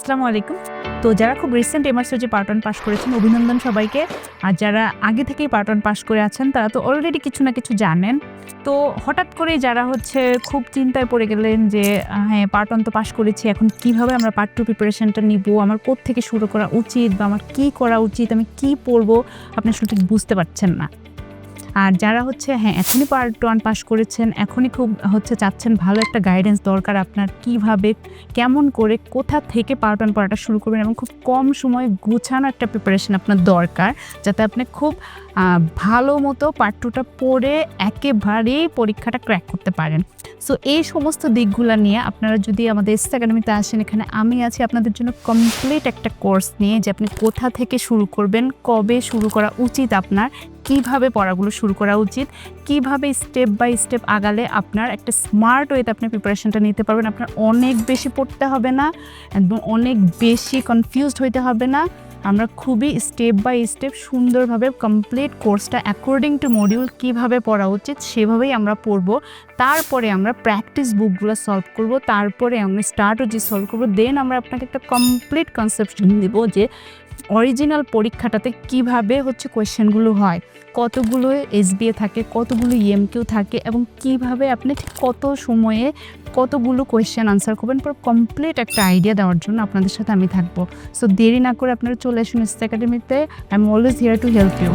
আসসালামু আলাইকুম। তো যারা খুব রিসেন্ট এমআরসিওজি পার্ট 1 পাস করেছেন অভিনন্দন সবাইকে। আর যারা আগে থেকেই পার্ট 1 পাস করে আছেন তারা তো অলরেডি কিছু না কিছু জানেন। তো হঠাৎ করেই যারা খুব চিন্তায় পড়ে গেলেন যে হ্যাঁ, পার্ট 1 তো পাস করেছি, এখন কিভাবে আমরা পার্ট 2 প্রিপারেশনটা নিবো? আমার কোত্থেকে শুরু করা উচিত বা আমার কি করা উচিত? আমি কি পড়বো? আপনি সঠিক বুঝতে পারছেন না। আর যারা হ্যাঁ, এখনই পার্ট 1 পাস করেছেন, এখনই খুব চাচ্ছেন ভালো একটা গাইডেন্স দরকার আপনার, কিভাবে, কেমন করে, কোথা থেকে পার্ট 1 পড়াটা শুরু করবেন এবং খুব কম সময়ে গুছানো একটা প্রিপারেশন আপনার দরকার, যাতে আপনি খুব ভালো মতো পার্ট 2টা পড়ে একেবারেই পরীক্ষাটা ক্র্যাক করতে পারেন। সো এই সমস্ত দিকগুলা নিয়ে আপনারা যদি আমাদের এসএস একাডেমিতে আসেন, এখানে আমি আছি আপনাদের জন্য কমপ্লিট একটা কোর্স নিয়ে, যে আপনি কোথা থেকে শুরু করবেন, কবে শুরু করা উচিত আপনার, কিভাবে পড়াগুলো শুরু করা উচিত, কিভাবে স্টেপ বাই স্টেপ আগালে আপনার একটা স্মার্ট ওয়েতে আপনি প্রিপারেশনটা নিতে পারবেন। আপনার অনেক বেশি পড়তে হবে না, একদম অনেক বেশি কনফিউজড হইতে হবে না। আমরা খুবই স্টেপ বাই স্টেপ সুন্দরভাবে কমপ্লিট কোর্সটা অ্যাকর্ডিং টু মডিউল কীভাবে পড়া উচিত সেভাবেই আমরা পড়ব। তারপরে আমরা প্র্যাকটিস বুকগুলো সলভ করব, তারপরে আমরা স্টার্টজি সলভ করব। দেন আমরা আপনাকে একটা কমপ্লিট কনসেপশন দেব যে অরিজিনাল পরীক্ষাটাতে কিভাবে কোয়েশ্চেনগুলো হয়, কতগুলো এসবিএ থাকে, কতগুলো ইএমকিউ থাকে এবং কিভাবে আপনি ঠিক কত সময়ে কতগুলো কোয়েশ্চেন আনসার করবেন, পুরো কমপ্লিট একটা আইডিয়া দেওয়ার জন্য আপনাদের সাথে আমি থাকবো। সো দেরি না করে আপনারা চলে আসুন এসএস একাডেমিতে। I am always here to help you.